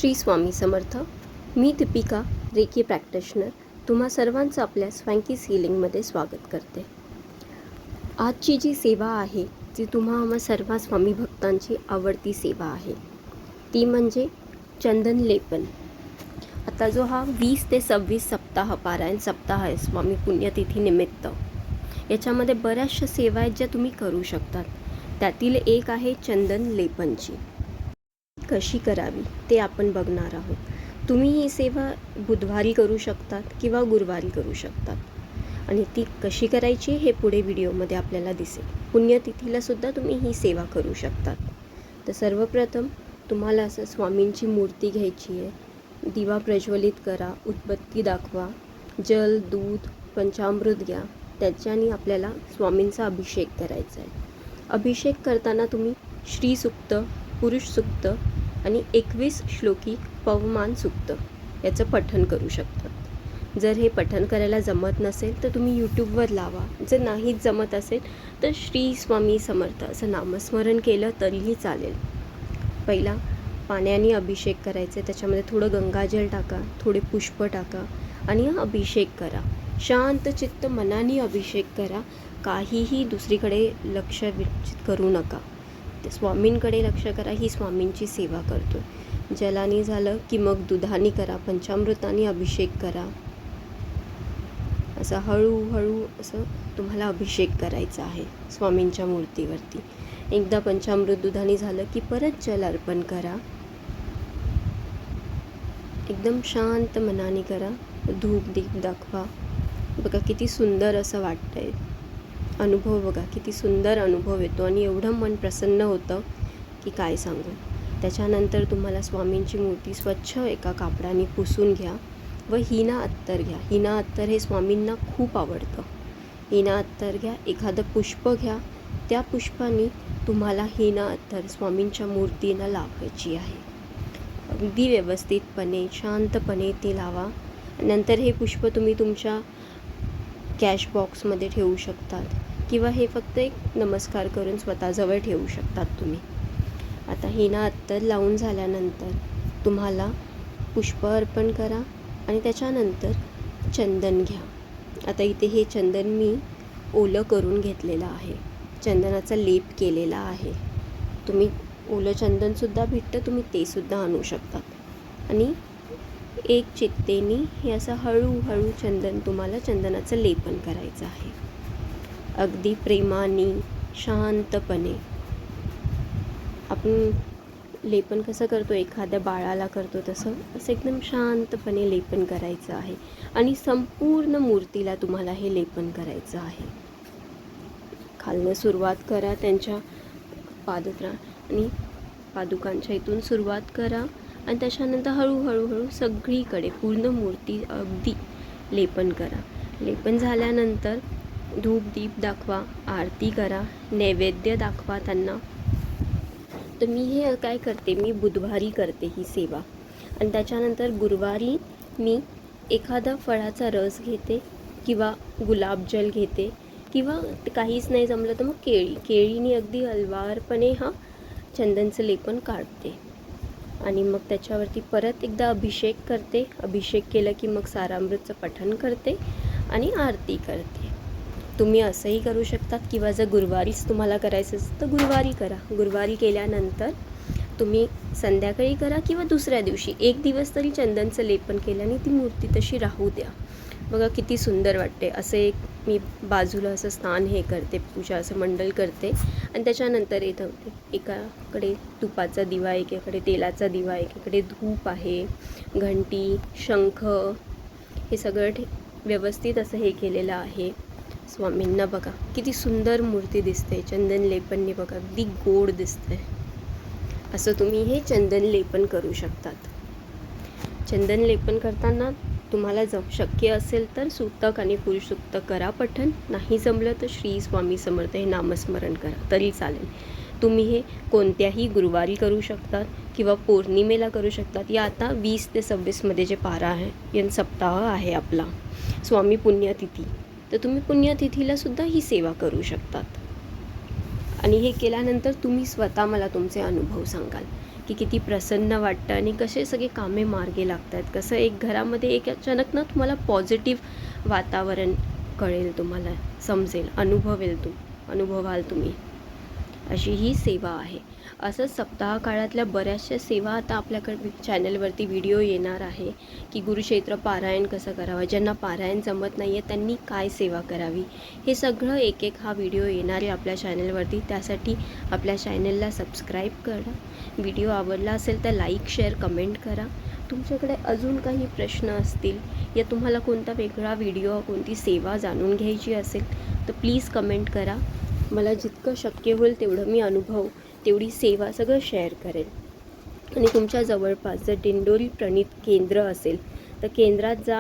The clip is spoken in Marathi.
श्री स्वामी समर्थ. मी दीपिका, रेकी प्रॅक्टिशनर, तुम्हा सर्वांचं आपल्या स्वँकीज हिलिंगमध्ये स्वागत करते. आजची जी सेवा आहे ती आम्हा सर्व स्वामी भक्तांची आवडती सेवा आहे, ती म्हणजे चंदन लेपन. आता जो हा 20 ते 26 सप्ताह पारायण सप्ताह आहे स्वामी पुण्यतिथीनिमित्त, याच्यामध्ये बऱ्याचशा सेवा आहेत ज्या तुम्ही करू शकतात. त्यातील एक आहे चंदन लेपनची. कशी करावी ते आपण बघणार आहोत. तुम्ही ही सेवा बुधवारी करू शकतात किंवा गुरुवारी करू शकतात आणि ती कशी करायची हे पुढे व्हिडिओमध्ये आपल्याला दिसेल. पुण्यतिथीलासुद्धा तुम्ही ही सेवा करू शकतात. तर सर्वप्रथम तुम्हाला असं स्वामींची मूर्ती घ्यायची आहे. दिवा प्रज्वलित करा, उदबत्ती दाखवा, जल, दूध, पंचामृत घ्या. त्याच्याने आपल्याला स्वामींचा अभिषेक करायचा आहे. अभिषेक करताना तुम्ही श्री सूक्त, पुरुष सूक्त आणि 21 श्लोकी पवमान सूक्त याचं पठण करू शकतात. जर हे पठण करायला जमत नसेल तर तुम्ही यूट्यूबवर लावा. जर नाहीच जमत असेल तर श्री स्वामी समर्थ असं नामस्मरण केलं तरीही चालेल. पहिला पाण्याने अभिषेक करायचे, त्याच्यामध्ये थोडं गंगाजल टाका, थोडे पुष्प टाका आणि अभिषेक करा. शांत चित्त मनाने अभिषेक करा. काहीही दुसरीकडे लक्ष विचलित करू नका. स्वामींकडे लक्ष करा. ही स्वामींची सेवा करतो. जलाने झालं की मग दुधाने करा, पंचामृताने अभिषेक करा. असं हळूहळू असं तुम्हाला अभिषेक करायचा आहे स्वामींच्या मूर्तीवरती. एकदा पंचामृत दुधाने झालं की परत जल अर्पण करा. एकदम शांत मनाने करा. धूप दीप दाखवा. बघा किती सुंदर असं वाटतंय. अनुभव बघा किती सुंदर अनुभव येतो आणि एवढं मन प्रसन्न होतं की काय सांगू. त्याच्यानंतर तुम्हाला स्वामींची मूर्ती स्वच्छ एका कापडाने पुसून घ्या व हिना अत्तर घ्या. हिना अत्तर हे स्वामींना खूप आवडतं. हिना अत्तर घ्या. एखादं पुष्प घ्या. त्या पुष्पाने तुम्हाला हिना अत्तर स्वामींच्या मूर्तीला लावायची आहे. अगदी व्यवस्थितपणे शांतपणे ती लावा. नंतर हे पुष्प तुम्ही तुमच्या कॅश बॉक्समध्ये ठेवू शकतात किंवा हे फक्त एक नमस्कार करून स्वतःजवळ ठेवू शकतात तुम्ही. आता हिना अत्तर लावून झाल्यानंतर तुम्हाला पुष्प अर्पण करा आणि त्याच्यानंतर चंदन घ्या. आता इथे हे चंदन मी ओलं करून घेतलेलं आहे. चंदनाचा लेप केलेला आहे. तुम्ही ओलं चंदनसुद्धा भेटतं, तुम्ही ते सुद्धा आणू शकतात. आणि एक चित्तेने हे असं हळूहळू तुम्हाला चंदनाचं लेपन करायचं आहे. अगदी प्रेमाने शांतपणे. आपण लेपन कसं करतो, एखाद्या बाळाला करतो तसं एकदम शांतपणे लेपन करायचं आहे आणि संपूर्ण मूर्तीला तुम्हाला हे लेपन करायचं आहे. खालनं सुरुवात करा, त्यांच्या आणि पादुकांच्या इथून सुरुवात करा आणि त्याच्यानंतर हळूहळू सगळीकडे पूर्ण मूर्ती अगदी लेपन करा. लेपन झाल्यानंतर धूप दीप दाखवा, आरती करा, नैवेद्य दाखवा त्यांना. तर मी हे काय करते, मी बुधवारी करते ही सेवा आणि त्याच्यानंतर गुरुवारी मी एखादा फळाचा रस घेते किंवा गुलाबजल घेते किंवा काहीच नाही जमलं तर मग केळीने अगदी हलवारपणे चंदनचं लेपन काढते आणि मग त्याच्यावरती परत एकदा अभिषेक करते. अभिषेक केलं की मग सारामृतचं पठण करते आणि आरती करते. तुम्ही असंही करू शकतात किंवा जर गुरुवारीच तुम्हाला करायचं असेल तर गुरुवारी करा. गुरुवारी केल्यानंतर तुम्ही संध्याकाळी करा किंवा दुसऱ्या दिवशी एक दिवस तरी चंदनचं लेपन केल्याने ती मूर्ती तशी राहू द्या. बघा किती सुंदर वाटते. असं एक मी बाजूला असं स्थान हे करते, पूजा असं मंडल करते आणि त्याच्यानंतर येतं एकाकडे तुपाचा दिवा, एकीकडे तेलाचा दिवा, एकीकडे धूप आहे, घंटी, शंख, हे सगळं व्यवस्थित असं हे केलेलं आहे. स्वामींना बघा किती सुंदर मूर्ती दिसते. चंदन लेपनने बघा अगदी गोड दिसते. असं तुम्ही हे चंदन लेपन करू शकतात. चंदन लेपन करताना तुम्हाला शक्य असेल तर सूतक आणि पुरुष सूक्त करा पठण. नाही जमलं तर श्री स्वामी समर्थ हे नामस्मरण करा तरी चालेल. तुम्ही हे कोणत्याही गुरुवारी करू शकतात किंवा पौर्णिमेला करू शकतात. या आता 20 ते 26मध्ये जे पारा आहे या सप्ताह आहे आपला स्वामी पुण्यतिथी, तर तुम्ही पुण्यतिथीलासुद्धा ही सेवा करू शकतात. आणि हे केल्यानंतर तुम्ही स्वतः मला तुमचे अनुभव सांगाल की किती प्रसन्न वाटतं आणि कसे सगळे कामे मार्गी लागतात. कसं एक घरामध्ये एक अचानक ना तुम्हाला पॉझिटिव्ह वातावरण कळेल, तुम्हाला समजेल, अनुभवाल तुम्ही. अशी ही सेवा आहे. असंच सप्ताह काळातल्या बऱ्याचशा सेवा आता आपल्याकडे चॅनलवरती व्हिडिओ येणार आहे की गुरुक्षेत्र पारायण कसं करावं, ज्यांना पारायण जमत नाही आहे त्यांनी काय सेवा करावी, हे सगळं एक एक हा व्हिडिओ येणार आहे आपल्या चॅनलवरती. त्यासाठी आपल्या चॅनलला सबस्क्राईब करा. व्हिडिओ आवडला असेल तर लाईक, शेअर, कमेंट करा. तुमच्याकडे अजून काही प्रश्न असतील या तुम्हाला कोणता वेगळा व्हिडिओ, कोणती सेवा जाणून घ्यायची असेल तर प्लीज कमेंट करा. मला जितकं शक्य होईल तेवढं मी अनुभव, तेवढी सेवा सगळं शेअर करेल. आणि तुमच्या जवळपास जर दिंडोरी प्रणित केंद्र असेल तर केंद्रात जा.